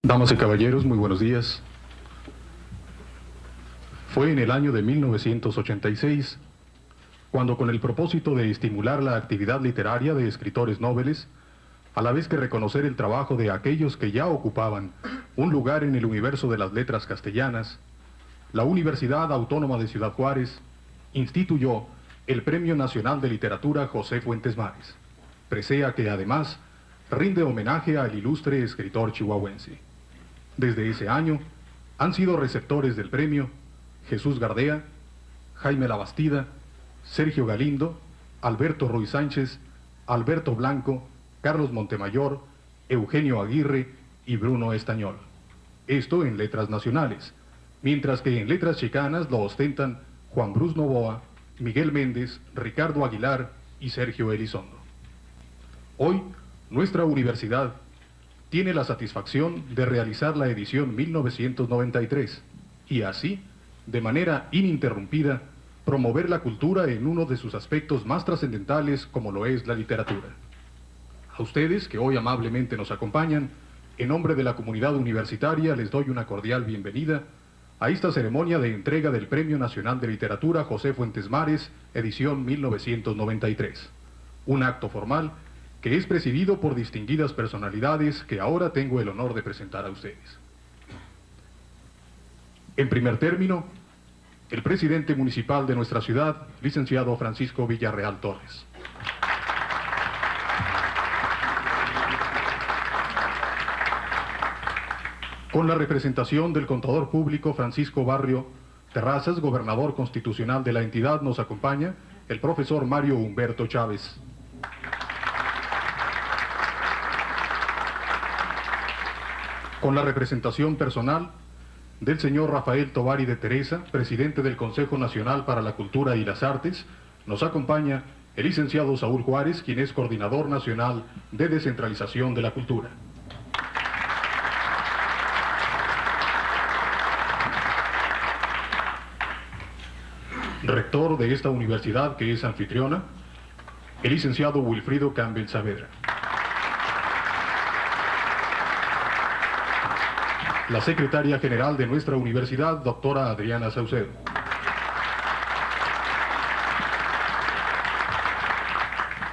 Damas y caballeros, muy buenos días. Fue en el año de 1986 cuando, con el propósito de estimular la actividad literaria de escritores nobles, a la vez que reconocer el trabajo de aquellos que ya ocupaban un lugar en el universo de las letras castellanas, la Universidad Autónoma de Ciudad Juárez instituyó el Premio Nacional de Literatura José Fuentes Mares, presea que además rinde homenaje al ilustre escritor chihuahuense. Desde ese año han sido receptores del premio Jesús Gardea, Jaime Labastida, Sergio Galindo, Alberto Ruiz Sánchez, Alberto Blanco, Carlos Montemayor, Eugenio Aguirre y Bruno Estañol. Esto en letras nacionales, mientras que en letras chicanas lo ostentan Juan Brus Novoa, Miguel Méndez, Ricardo Aguilar y Sergio Elizondo. Hoy, nuestra universidad tiene la satisfacción de realizar la edición 1993 y así, de manera ininterrumpida, promover la cultura en uno de sus aspectos más trascendentales como lo es la literatura. A ustedes, que hoy amablemente nos acompañan, en nombre de la comunidad universitaria les doy una cordial bienvenida a esta ceremonia de entrega del Premio Nacional de Literatura José Fuentes Mares, edición 1993. Un acto formal que es presidido por distinguidas personalidades que ahora tengo el honor de presentar a ustedes. En primer término, el presidente municipal de nuestra ciudad, licenciado Francisco Villarreal Torres. Con la representación del contador público Francisco Barrio Terrazas, gobernador constitucional de la entidad, nos acompaña el profesor Mario Humberto Chávez. Con la representación personal del señor Rafael Tovari de Teresa, presidente del Consejo Nacional para la Cultura y las Artes, nos acompaña el licenciado Saúl Juárez, quien es coordinador nacional de descentralización de la cultura. Rector de esta universidad, que es anfitriona, el licenciado Wilfrido Campbell Saavedra. La secretaria general de nuestra universidad, doctora Adriana Saucedo.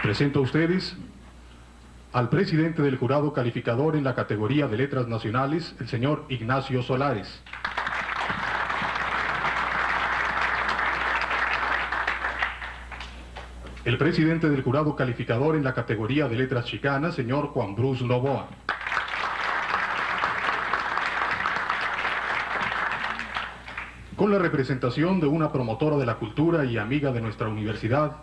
Presento a ustedes al presidente del jurado calificador en la categoría de letras nacionales, el señor Ignacio Solares. El presidente del jurado calificador en la categoría de letras chicanas, señor Juan Brus Novoa. Con la representación de una promotora de la cultura y amiga de nuestra universidad,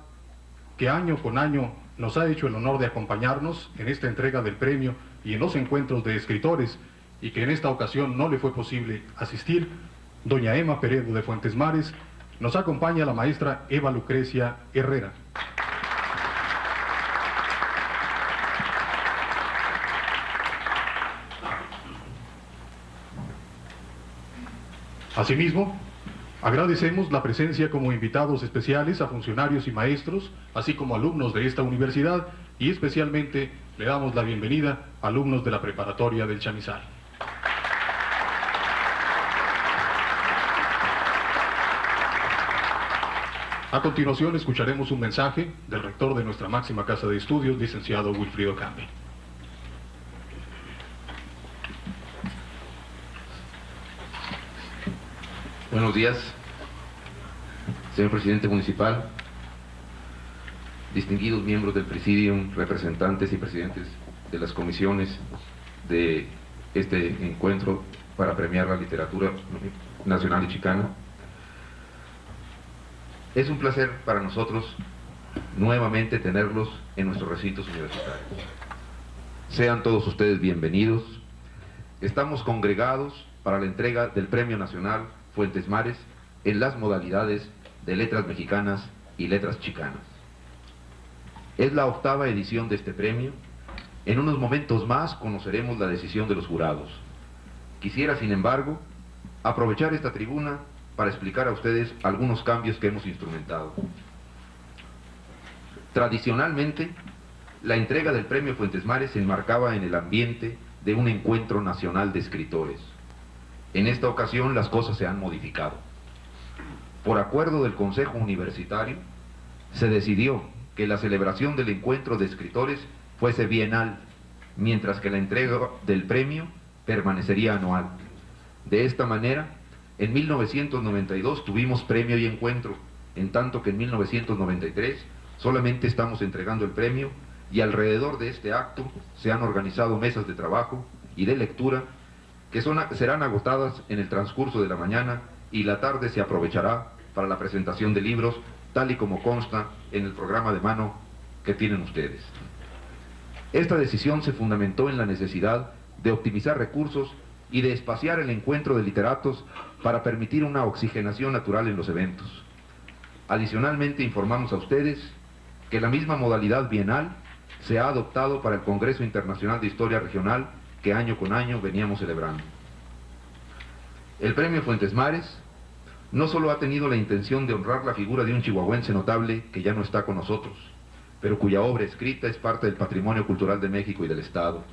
que año con año nos ha hecho el honor de acompañarnos en esta entrega del premio y en los encuentros de escritores, y que en esta ocasión no le fue posible asistir, doña Emma Peredo de Fuentes Mares, nos acompaña la maestra Eva Lucrecia Herrera. Asimismo, agradecemos la presencia como invitados especiales a funcionarios y maestros, así como alumnos de esta universidad, y especialmente le damos la bienvenida a alumnos de la preparatoria del Chamizal. A continuación escucharemos un mensaje del rector de nuestra máxima casa de estudios, licenciado Wilfrido Campbell. Buenos días, señor presidente municipal, distinguidos miembros del presidium, representantes y presidentes de las comisiones de este encuentro para premiar la literatura nacional y chicana. Es un placer para nosotros nuevamente tenerlos en nuestros recintos universitarios. Sean todos ustedes bienvenidos. Estamos congregados para la entrega del Premio Nacional Fuentes Mares en las modalidades de letras mexicanas y letras chicanas. Es la 8ª edición de este premio. En unos momentos más conoceremos la decisión de los jurados. Quisiera, sin embargo, aprovechar esta tribuna para explicar a ustedes algunos cambios que hemos instrumentado. Tradicionalmente, la entrega del Premio Fuentes Mares se enmarcaba en el ambiente de un encuentro nacional de escritores. En esta ocasión las cosas se han modificado. Por acuerdo del Consejo Universitario, se decidió que la celebración del encuentro de escritores fuese bienal, mientras que la entrega del premio permanecería anual. De esta manera, en 1992 tuvimos premio y encuentro, en tanto que en 1993 solamente estamos entregando el premio, y alrededor de este acto se han organizado mesas de trabajo y de lectura que serán agotadas en el transcurso de la mañana, y la tarde se aprovechará para la presentación de libros, tal y como consta en el programa de mano que tienen ustedes. Esta decisión se fundamentó en la necesidad de optimizar recursos y de espaciar el encuentro de literatos para permitir una oxigenación natural en los eventos. Adicionalmente, informamos a ustedes que la misma modalidad bienal se ha adoptado para el Congreso Internacional de Historia Regional que año con año veníamos celebrando. El Premio Fuentes Mares no solo ha tenido la intención de honrar la figura de un chihuahuense notable que ya no está con nosotros, pero cuya obra escrita es parte del patrimonio cultural de México y del Estado.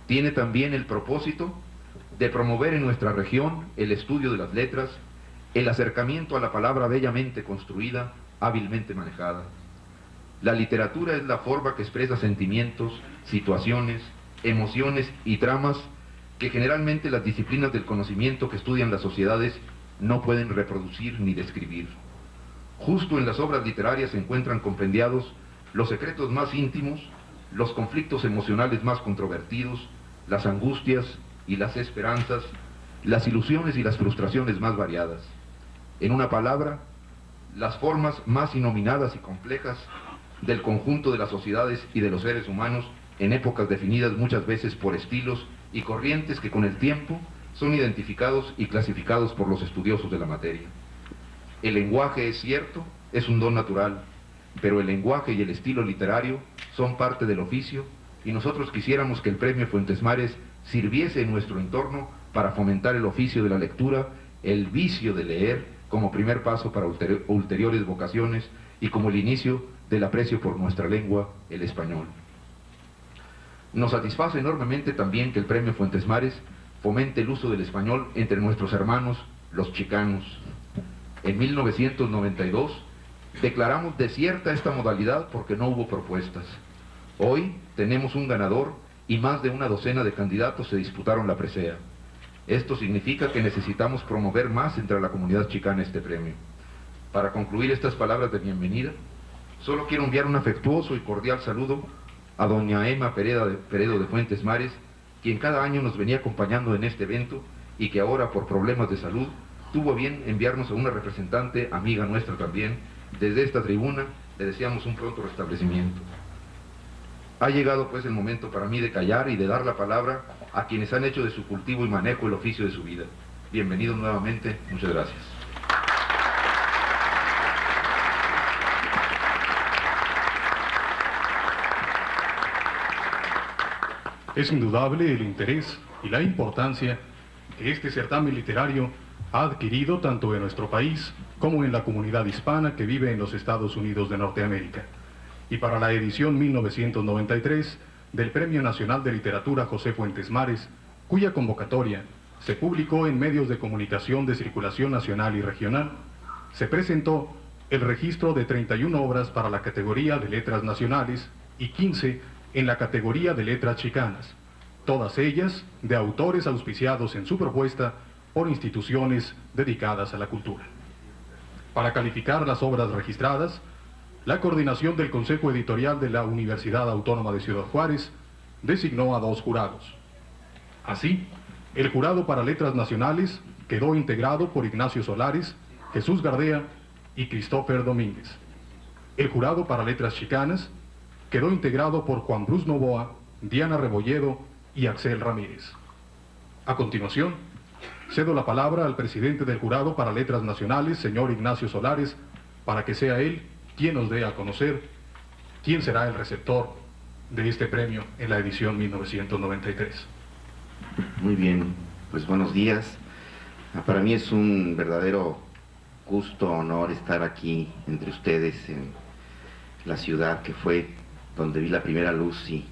Tiene también el propósito de promover en nuestra región el estudio de las letras, el acercamiento a la palabra bellamente construida, hábilmente manejada. La literatura es la forma que expresa sentimientos, situaciones, emociones y tramas que generalmente las disciplinas del conocimiento que estudian las sociedades no pueden reproducir ni describir. Justo en las obras literarias se encuentran compendiados los secretos más íntimos, los conflictos emocionales más controvertidos, las angustias y las esperanzas, las ilusiones y las frustraciones más variadas. En una palabra, las formas más inominadas y complejas del conjunto de las sociedades y de los seres humanos en épocas definidas muchas veces por estilos y corrientes que con el tiempo son identificados y clasificados por los estudiosos de la materia. El lenguaje, es cierto, es un don natural, pero el lenguaje y el estilo literario son parte del oficio, y nosotros quisiéramos que el Premio Fuentes Mares sirviese en nuestro entorno para fomentar el oficio de la lectura, el vicio de leer como primer paso para ulteriores vocaciones y como el inicio del aprecio por nuestra lengua, el español. Nos satisface enormemente también que el Premio Fuentes Mares fomente el uso del español entre nuestros hermanos, los chicanos. En 1992 declaramos desierta esta modalidad porque no hubo propuestas. Hoy tenemos un ganador y más de una docena de candidatos se disputaron la presea. Esto significa que necesitamos promover más entre la comunidad chicana este premio. Para concluir estas palabras de bienvenida, solo quiero enviar un afectuoso y cordial saludo a doña Emma Peredo de Fuentes Mares, quien cada año nos venía acompañando en este evento y que ahora por problemas de salud tuvo a bien enviarnos a una representante, amiga nuestra también. Desde esta tribuna le deseamos un pronto restablecimiento. Ha llegado pues el momento para mí de callar y de dar la palabra a quienes han hecho de su cultivo y manejo el oficio de su vida. Bienvenidos nuevamente, muchas gracias. Es indudable el interés y la importancia que este certamen literario ha adquirido tanto en nuestro país como en la comunidad hispana que vive en los Estados Unidos de Norteamérica. Y para la edición 1993 del Premio Nacional de Literatura José Fuentes Mares, cuya convocatoria se publicó en medios de comunicación de circulación nacional y regional, se presentó el registro de 31 obras para la categoría de letras nacionales y 15 en la categoría de letras chicanas, todas ellas de autores auspiciados en su propuesta por instituciones dedicadas a la cultura. Para calificar las obras registradas, la coordinación del Consejo Editorial de la Universidad Autónoma de Ciudad Juárez designó a 2 jurados. Así, el jurado para letras nacionales quedó integrado por Ignacio Solares, Jesús Gardea y Christopher Domínguez. El jurado para letras chicanas quedó integrado por Juan Bruce Novoa, Diana Rebolledo y Axel Ramírez. A continuación, cedo la palabra al presidente del jurado para letras nacionales, señor Ignacio Solares, para que sea él quien nos dé a conocer quién será el receptor de este premio en la edición 1993. Muy bien, pues buenos días. Para mí es un verdadero gusto, honor estar aquí entre ustedes en la ciudad que fue donde vi la primera luz y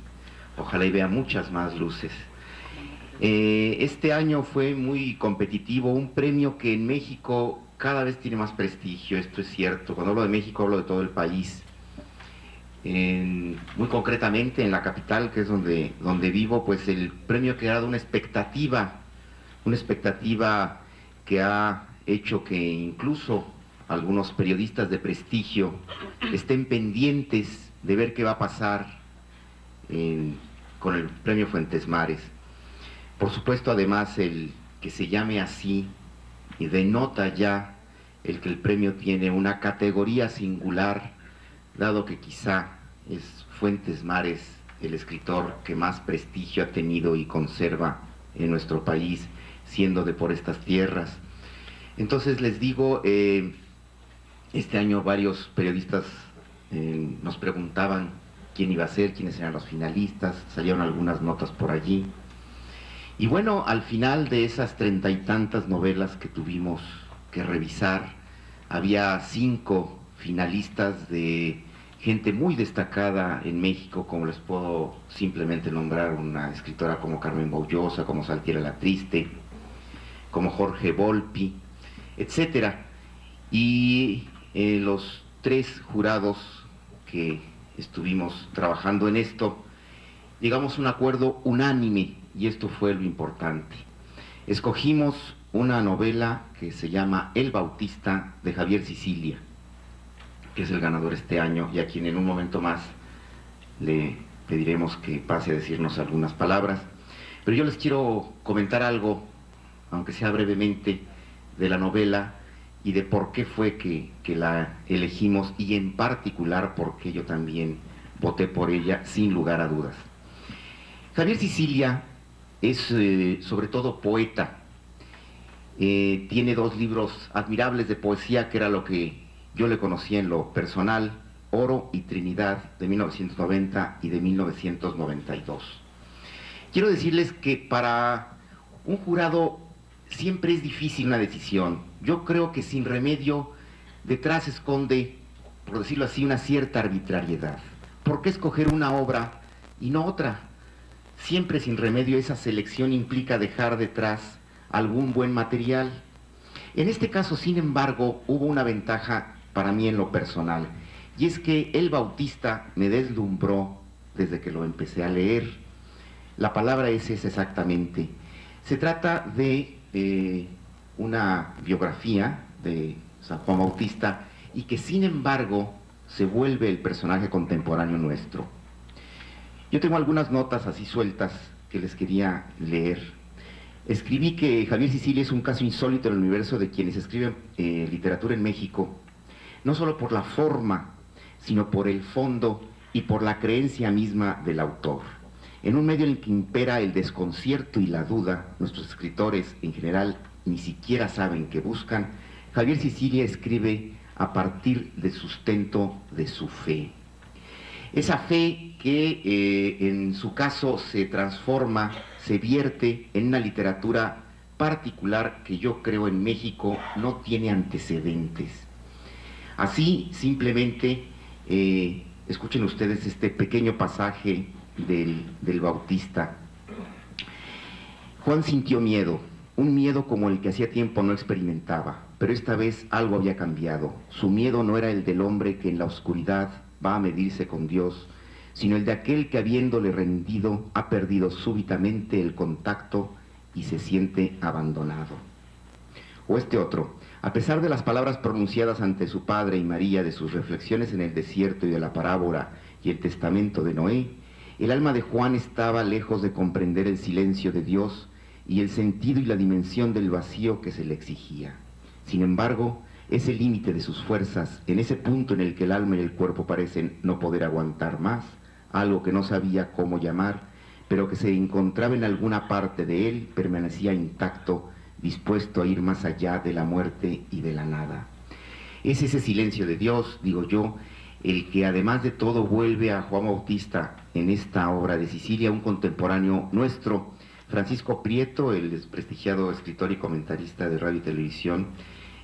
ojalá y vea muchas más luces Este año fue muy competitivo, un premio que en México cada vez tiene más prestigio, esto es cierto. Cuando hablo de México hablo de todo el país. Muy concretamente en la capital, que es donde vivo, pues el premio ha creado una expectativa que ha hecho que incluso algunos periodistas de prestigio estén pendientes de ver qué va a pasar con el premio Fuentes Mares. Por supuesto, además, el que se llame así y denota ya el que el premio tiene una categoría singular, dado que quizá es Fuentes Mares el escritor que más prestigio ha tenido y conserva en nuestro país, siendo de por estas tierras. Entonces les digo, este año varios periodistas nos preguntaban quién iba a ser, quiénes eran los finalistas, salieron algunas notas por allí. Y bueno, al final de esas 30 y tantas novelas que tuvimos que revisar, había 5 finalistas de gente muy destacada en México, como les puedo simplemente nombrar una escritora como Carmen Boullosa, como Saltiera la Triste, como Jorge Volpi, etcétera. Y los 3 jurados que estuvimos trabajando en esto, llegamos a un acuerdo unánime, y esto fue lo importante. Escogimos una novela que se llama El Bautista, de Javier Sicilia, que es el ganador este año, y a quien en un momento más le pediremos que pase a decirnos algunas palabras. Pero yo les quiero comentar algo, aunque sea brevemente, de la novela y de por qué fue que la elegimos, y en particular por qué yo también voté por ella, sin lugar a dudas. Javier Sicilia es sobre todo poeta. Tiene 2 libros admirables de poesía, que era lo que yo le conocía en lo personal: Oro y Trinidad, de 1990 y de 1992. Quiero decirles que para un jurado siempre es difícil una decisión. Yo creo que sin remedio detrás se esconde, por decirlo así, una cierta arbitrariedad. ¿Por qué escoger una obra y no otra? Siempre sin remedio esa selección implica dejar detrás algún buen material. En este caso, sin embargo, hubo una ventaja para mí en lo personal, y es que El Bautista me deslumbró desde que lo empecé a leer. La palabra es exactamente. Se trata de una biografía de San Juan Bautista, y que sin embargo se vuelve el personaje contemporáneo nuestro. Yo tengo algunas notas así sueltas que les quería leer. Escribí que Javier Sicilia es un caso insólito en el universo de quienes escriben literatura en México, no solo por la forma, sino por el fondo y por la creencia misma del autor. En un medio en el que impera el desconcierto y la duda, nuestros escritores en general ni siquiera saben qué buscan. Javier Sicilia escribe a partir del sustento de su fe. Esa fe que en su caso se transforma, se vierte en una literatura particular que yo creo en México no tiene antecedentes. Así, simplemente, escuchen ustedes este pequeño pasaje del Bautista. Juan sintió miedo, un miedo como el que hacía tiempo no experimentaba, pero esta vez algo había cambiado. Su miedo no era el del hombre que en la oscuridad va a medirse con Dios, sino el de aquel que, habiéndole rendido, ha perdido súbitamente el contacto y se siente abandonado. O este otro: a pesar de las palabras pronunciadas ante su padre y María, de sus reflexiones en el desierto y de la parábola y el testamento de Noé, el alma de Juan estaba lejos de comprender el silencio de Dios y el sentido y la dimensión del vacío que se le exigía. Sin embargo, ese límite de sus fuerzas, en ese punto en el que el alma y el cuerpo parecen no poder aguantar más, algo que no sabía cómo llamar, pero que se encontraba en alguna parte de él, permanecía intacto, dispuesto a ir más allá de la muerte y de la nada. Es ese silencio de Dios, digo yo, el que además de todo vuelve a Juan Bautista en esta obra de Sicilia, un contemporáneo nuestro. Francisco Prieto, el desprestigiado escritor y comentarista de radio y televisión,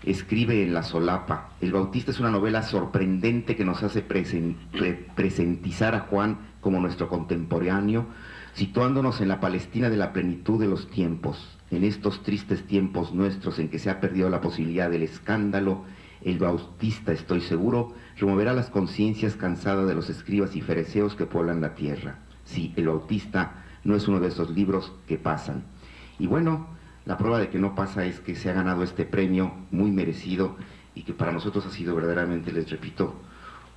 escribe en La Solapa: El Bautista es una novela sorprendente que nos hace presentizar a Juan como nuestro contemporáneo, situándonos en la Palestina de la plenitud de los tiempos, en estos tristes tiempos nuestros en que se ha perdido la posibilidad del escándalo. El Bautista, estoy seguro, removerá las conciencias cansadas de los escribas y fereceos que pueblan la tierra. Sí, el Bautista no es uno de esos libros que pasan. Y bueno, la prueba de que no pasa es que se ha ganado este premio muy merecido y que para nosotros ha sido verdaderamente, les repito,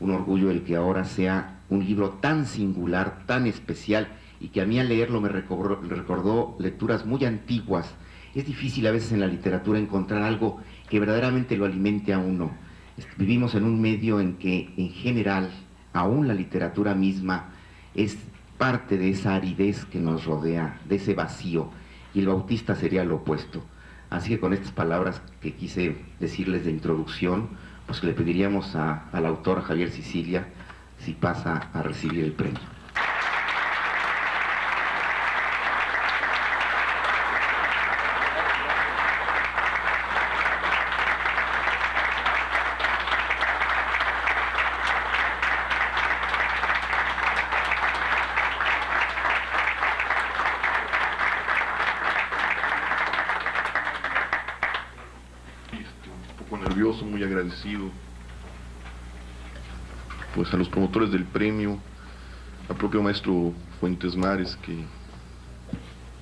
un orgullo el que ahora sea un libro tan singular, tan especial, y que a mí al leerlo me recordó lecturas muy antiguas. Es difícil a veces en la literatura encontrar algo que verdaderamente lo alimente a uno. Vivimos en un medio en que, en general, aún la literatura misma es parte de esa aridez que nos rodea, de ese vacío, y el Bautista sería lo opuesto. Así que con estas palabras que quise decirles de introducción, pues le pediríamos al autor Javier Sicilia si pasa a recibir el premio. Nervioso, muy agradecido pues a los promotores del premio, al propio maestro Fuentes Mares,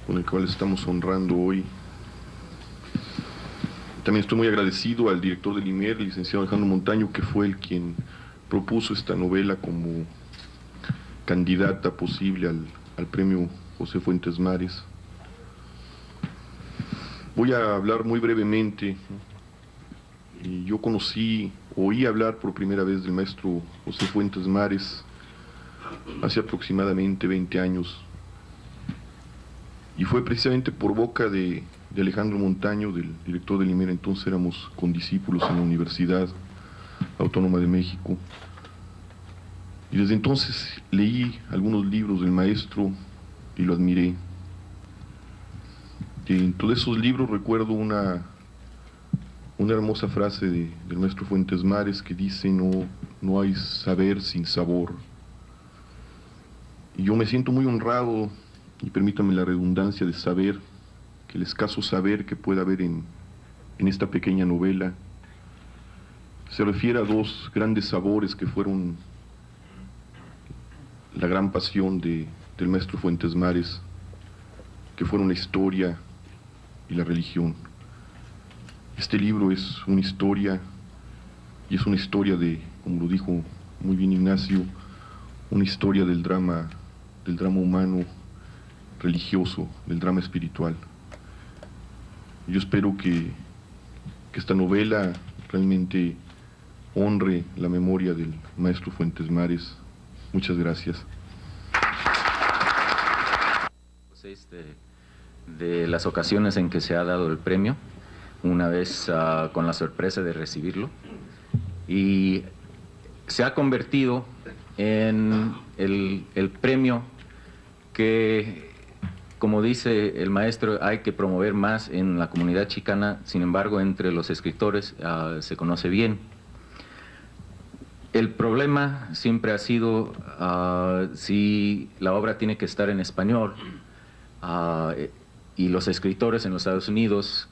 con el cual estamos honrando hoy. También estoy muy agradecido al director del IMER, el licenciado Alejandro Montaño, que fue el quien propuso esta novela como candidata posible al premio José Fuentes Mares. Voy a hablar muy brevemente. Y yo oí hablar por primera vez del maestro José Fuentes Mares hace aproximadamente 20 años. Y fue precisamente por boca de Alejandro Montaño, del director del IMER. Entonces éramos condiscípulos en la Universidad Autónoma de México. Y desde entonces leí algunos libros del maestro y lo admiré. Y en todos esos libros recuerdo una hermosa frase del maestro Fuentes Mares que dice: no hay saber sin sabor. Y yo me siento muy honrado, y permítame la redundancia, de saber que el escaso saber que pueda haber en esta pequeña novela se refiere a dos grandes sabores que fueron la gran pasión del maestro Fuentes Mares, que fueron la historia y la religión. Este libro es una historia, y es una historia de, como lo dijo muy bien Ignacio, una historia del drama humano, religioso, del drama espiritual. Yo espero que esta novela realmente honre la memoria del maestro Fuentes Mares. Muchas gracias. De las ocasiones en que se ha dado el premio, una vez con la sorpresa de recibirlo, y se ha convertido en el premio que, como dice el maestro, hay que promover más en la comunidad chicana. Sin embargo, entre los escritores se conoce bien. El problema siempre ha sido si la obra tiene que estar en español, y los escritores en los Estados Unidos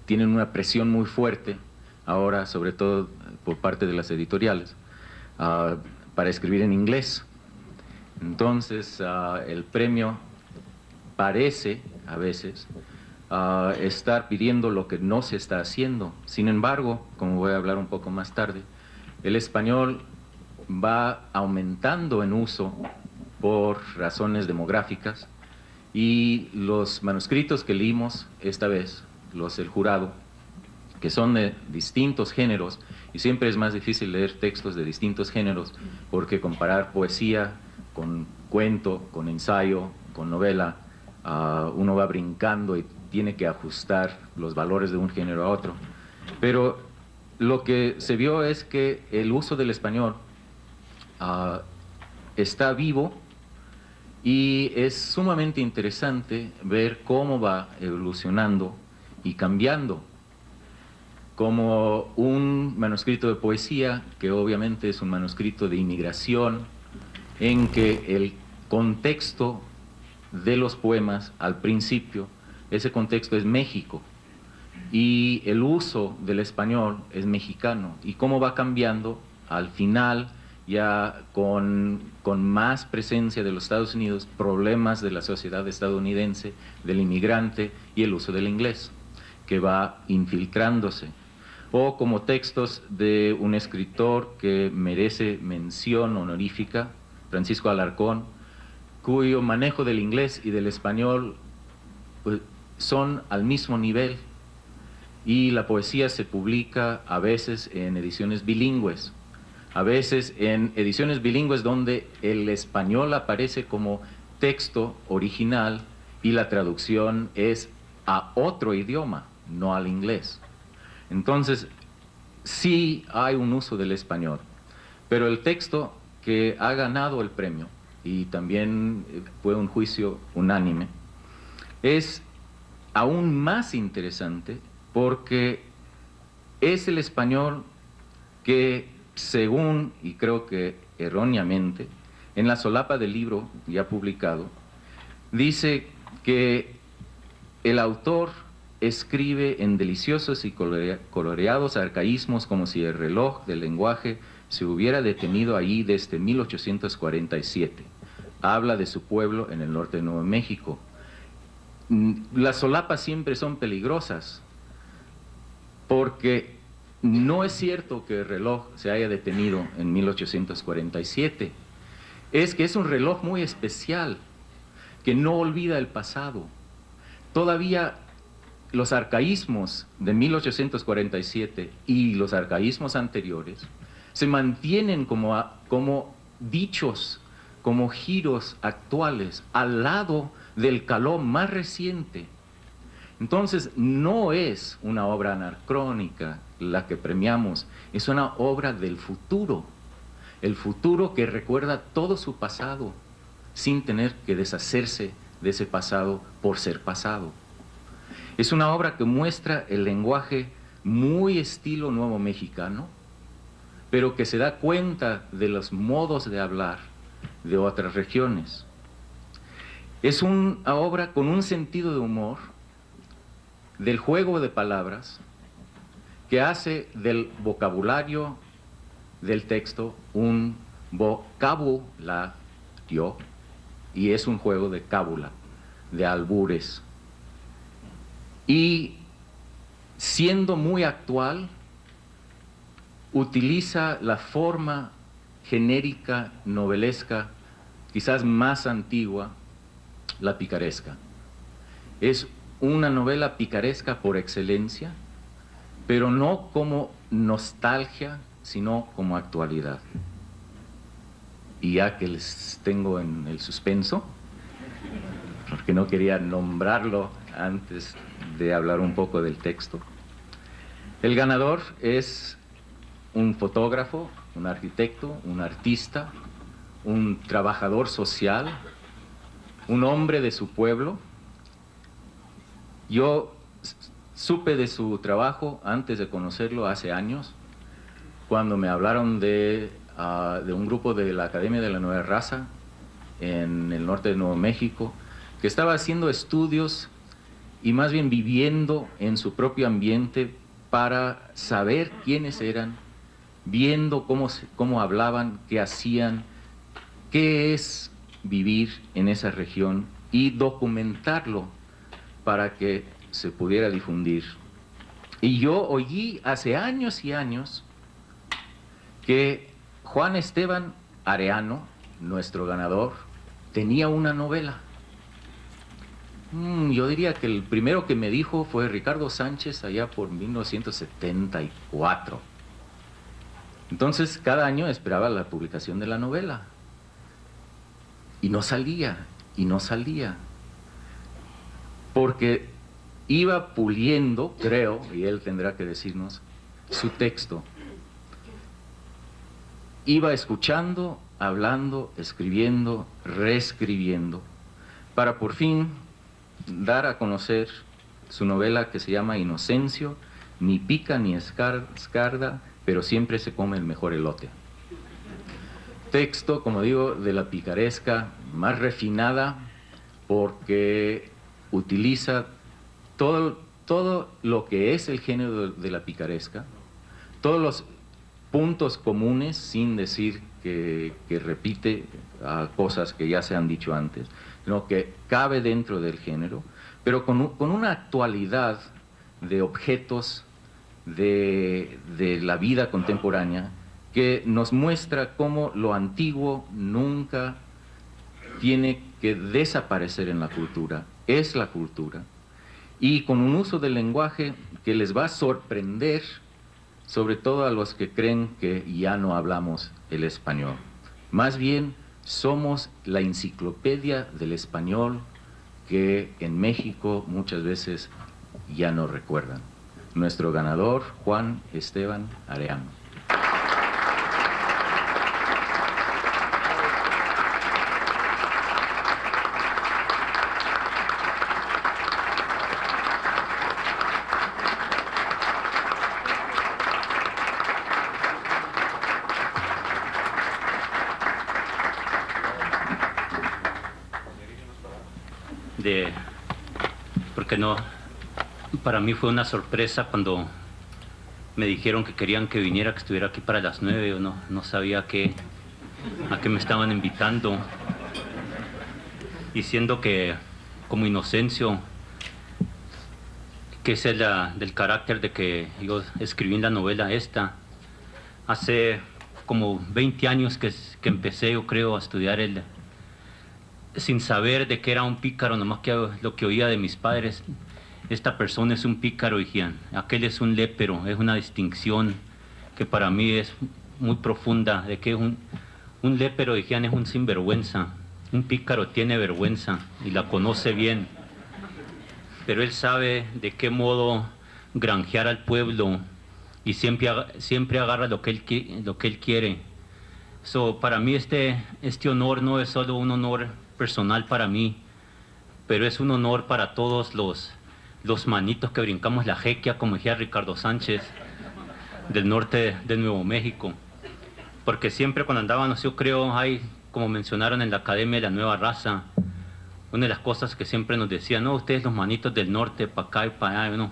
tienen una presión muy fuerte ahora, sobre todo por parte de las editoriales, para escribir en inglés. Entonces el premio parece a veces estar pidiendo lo que no se está haciendo. Sin embargo, como voy a hablar un poco más tarde, el español va aumentando en uso por razones demográficas, y los manuscritos que leímos esta vez, los del jurado, que son de distintos géneros, y siempre es más difícil leer textos de distintos géneros, porque comparar poesía con cuento, con ensayo, con novela, uno va brincando y tiene que ajustar los valores de un género a otro. Pero lo que se vio es que el uso del español está vivo, y es sumamente interesante ver cómo va evolucionando y cambiando. Como un manuscrito de poesía, que obviamente es un manuscrito de inmigración, en que el contexto de los poemas al principio, ese contexto es México, y el uso del español es mexicano, y cómo va cambiando al final, ya con más presencia de los Estados Unidos, problemas de la sociedad estadounidense, del inmigrante y el uso del inglés, que va infiltrándose. O como textos de un escritor que merece mención honorífica, Francisco Alarcón, cuyo manejo del inglés y del español pues, son al mismo nivel, y la poesía se publica a veces en ediciones bilingües, a veces en ediciones bilingües donde el español aparece como texto original y la traducción es a otro idioma, no al inglés. Entonces, sí hay un uso del español, pero el texto que ha ganado el premio, y también fue un juicio unánime, es aún más interesante porque es el español que, según, y creo que erróneamente, en la solapa del libro ya publicado, dice que el autor escribe en deliciosos y coloreados arcaísmos como si el reloj del lenguaje se hubiera detenido ahí desde 1847. Habla de su pueblo en el norte de Nuevo México. Las solapas siempre son peligrosas porque no es cierto que el reloj se haya detenido en 1847. Es que es un reloj muy especial que no olvida el pasado. Todavía los arcaísmos de 1847 y los arcaísmos anteriores se mantienen como dichos, como giros actuales, al lado del caló más reciente. Entonces, no es una obra anacrónica la que premiamos, es una obra del futuro, el futuro que recuerda todo su pasado, sin tener que deshacerse de ese pasado por ser pasado. Es una obra que muestra el lenguaje muy estilo nuevo mexicano, pero que se da cuenta de los modos de hablar de otras regiones. Es una obra con un sentido de humor, del juego de palabras, que hace del vocabulario del texto un vocabulario, y es un juego de cábula, de albures. Y siendo muy actual, utiliza la forma genérica, novelesca, quizás más antigua, la picaresca. Es una novela picaresca por excelencia, pero no como nostalgia, sino como actualidad. Y ya que les tengo en el suspenso, porque no quería nombrarlo antes de hablar un poco del texto, el ganador es un fotógrafo, un arquitecto, un artista, un trabajador social, un hombre de su pueblo. Yo supe de su trabajo antes de conocerlo hace años, cuando me hablaron de un grupo de la Academia de la Nueva Raza en el norte de Nuevo México, que estaba haciendo estudios y más bien viviendo en su propio ambiente para saber quiénes eran, viendo cómo hablaban, qué hacían, qué es vivir en esa región y documentarlo para que se pudiera difundir. Y yo oí hace años y años que Juan Esteban Areano, nuestro ganador, tenía una novela. Yo diría que el primero que me dijo fue Ricardo Sánchez allá por 1974. Entonces cada año esperaba la publicación de la novela. Y no salía, y no salía. Porque iba puliendo, creo, y él tendrá que decirnos, su texto. Iba escuchando, hablando, escribiendo, reescribiendo, para por fin dar a conocer su novela que se llama Inocencio, ni pica ni escarda, pero siempre se come el mejor elote. Texto, como digo, de la picaresca más refinada, porque utiliza todo lo que es el género de la picaresca, todos los puntos comunes, sin decir que repite cosas que ya se han dicho antes, sino que cabe dentro del género, pero con una actualidad de objetos de la vida contemporánea que nos muestra cómo lo antiguo nunca tiene que desaparecer en la cultura, es la cultura, y con un uso del lenguaje que les va a sorprender, sobre todo a los que creen que ya no hablamos el español. Más bien, somos la enciclopedia del español que en México muchas veces ya no recuerdan. Nuestro ganador, Juan Esteban Areano. Porque no, para mí fue una sorpresa cuando me dijeron que querían que viniera, que estuviera aquí para las 9, yo no sabía a qué me estaban invitando, diciendo que como Inocencio, que es del carácter de que yo escribí en la novela esta, hace como 20 años que empecé, yo creo, a estudiar sin saber de qué era un pícaro, nomás que lo que oía de mis padres. Esta persona es un pícaro, decían, aquel es un lépero. Es una distinción que para mí es muy profunda, de que un lépero, decían, es un sinvergüenza. Un pícaro tiene vergüenza y la conoce bien, pero él sabe de qué modo granjear al pueblo y siempre agarra lo que él quiere. Para mí este honor no es solo un honor personal para mí, pero es un honor para todos los manitos que brincamos la jequia, como decía Ricardo Sánchez, del norte de Nuevo México. Porque siempre cuando andábamos, yo creo, como mencionaron en la Academia de la Nueva Raza, una de las cosas que siempre nos decían, no, ustedes los manitos del norte, para acá y para allá, ¿no?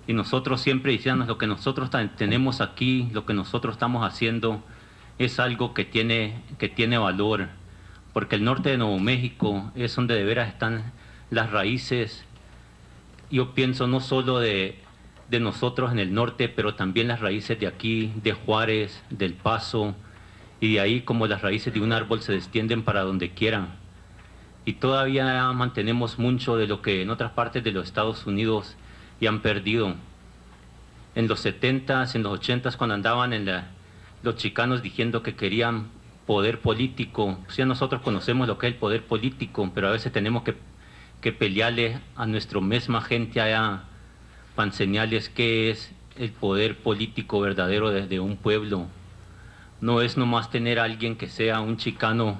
Y nosotros siempre decíamos, lo que nosotros tenemos aquí, lo que nosotros estamos haciendo, es algo que tiene valor, porque el norte de Nuevo México es donde de veras están las raíces, yo pienso, no solo de nosotros en el norte, pero también las raíces de aquí, de Juárez, del Paso, y de ahí como las raíces de un árbol se extienden para donde quieran. Y todavía mantenemos mucho de lo que en otras partes de los Estados Unidos ya han perdido. En los 70s, en los 80s, cuando andaban los chicanos diciendo que querían poder político, pues ya nosotros conocemos lo que es el poder político, pero a veces tenemos que pelearle a nuestra misma gente allá para enseñarles qué es el poder político verdadero de un pueblo. No es nomás tener a alguien que sea un chicano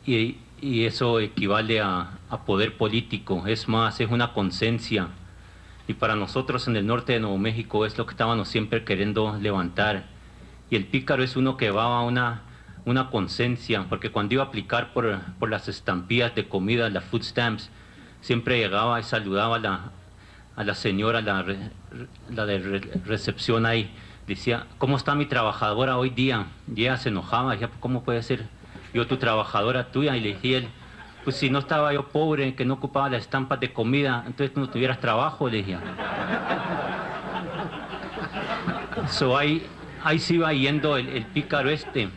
y eso equivale a poder político, es más, es una conciencia. Y para nosotros en el norte de Nuevo México es lo que estábamos siempre queriendo levantar. Y el pícaro es uno que va a una conciencia, porque cuando iba a aplicar por las estampillas de comida, las food stamps, siempre llegaba y saludaba a la señora, la de recepción ahí, decía, ¿cómo está mi trabajadora hoy día? Y ella se enojaba, decía, ¿cómo puede ser yo tu trabajadora tuya? Y le decía él, pues si no estaba yo pobre, que no ocupaba las estampas de comida, entonces tú no tuvieras trabajo, le decía. Ahí se iba yendo el pícaro este.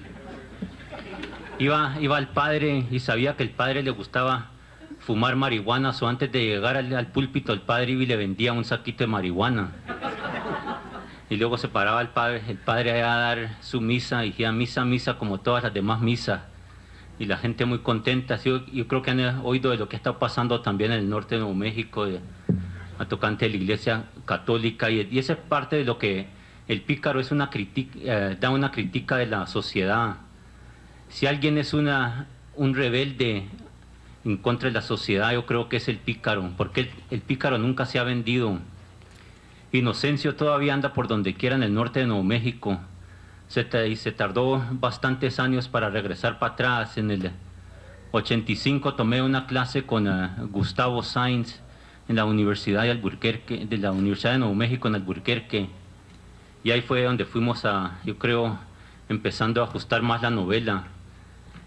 Iba al padre y sabía que el padre le gustaba fumar marihuana, o antes de llegar al púlpito el padre iba y le vendía un saquito de marihuana. Y luego se paraba el padre allá a dar su misa, y decía misa como todas las demás misas. Y la gente muy contenta. Yo creo que han oído de lo que está pasando también en el norte de Nuevo México, a tocante de la iglesia católica, y esa es parte de lo que el pícaro es da una crítica de la sociedad. Si alguien es un rebelde en contra de la sociedad, yo creo que es el pícaro, porque el pícaro nunca se ha vendido. Inocencio todavía anda por donde quiera en el norte de Nuevo México. Se tardó bastantes años para regresar para atrás en 85 tomé una clase con Gustavo Sainz en la Universidad de Albuquerque, de la Universidad de Nuevo México en Albuquerque. Y ahí fue donde fuimos yo creo, empezando a ajustar más la novela.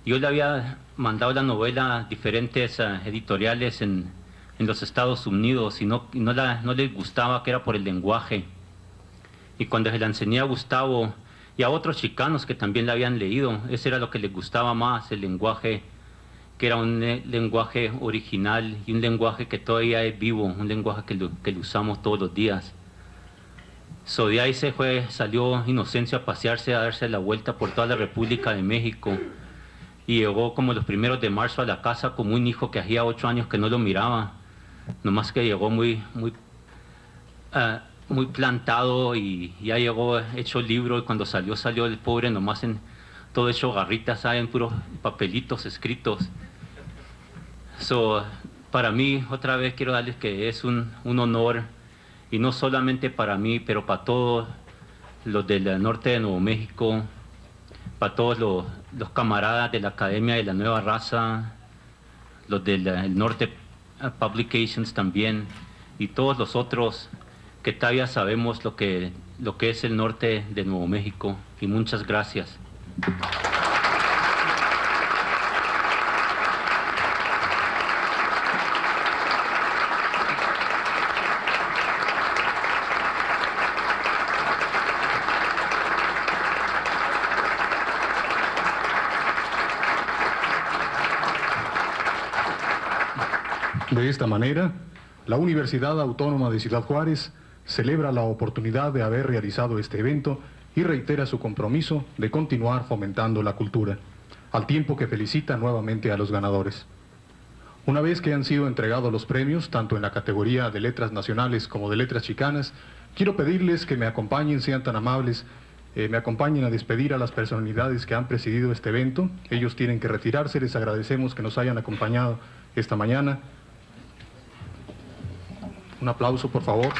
Yo le había mandado la novela a diferentes editoriales en los Estados Unidos y no les gustaba, que era por el lenguaje. Y cuando se la enseñé a Gustavo y a otros chicanos que también la habían leído, ese era lo que les gustaba más, el lenguaje, que era un lenguaje original y un lenguaje que todavía es vivo, un lenguaje que lo usamos todos los días. De ahí salió Inocencio a pasearse, a darse la vuelta por toda la República de México, y llegó como los primeros de marzo a la casa como un hijo que hacía 8 años que no lo miraba, nomás que llegó muy plantado, y ya llegó hecho libro, y cuando salió el pobre nomás todo hecho garritas, en puros papelitos escritos. Para mí, otra vez quiero darles que es un honor, y no solamente para mí, pero para todos los del norte de Nuevo México, para todos los camaradas de la Academia de la Nueva Raza, los del Norte Publications también, y todos los otros que todavía sabemos lo que es el norte de Nuevo México. Y muchas gracias. De esta manera, la Universidad Autónoma de Ciudad Juárez celebra la oportunidad de haber realizado este evento y reitera su compromiso de continuar fomentando la cultura, al tiempo que felicita nuevamente a los ganadores. Una vez que han sido entregados los premios, tanto en la categoría de letras nacionales como de letras chicanas, quiero pedirles que me acompañen, sean tan amables, me acompañen a despedir a las personalidades que han presidido este evento. Ellos tienen que retirarse, les agradecemos que nos hayan acompañado esta mañana. Un aplauso, por favor.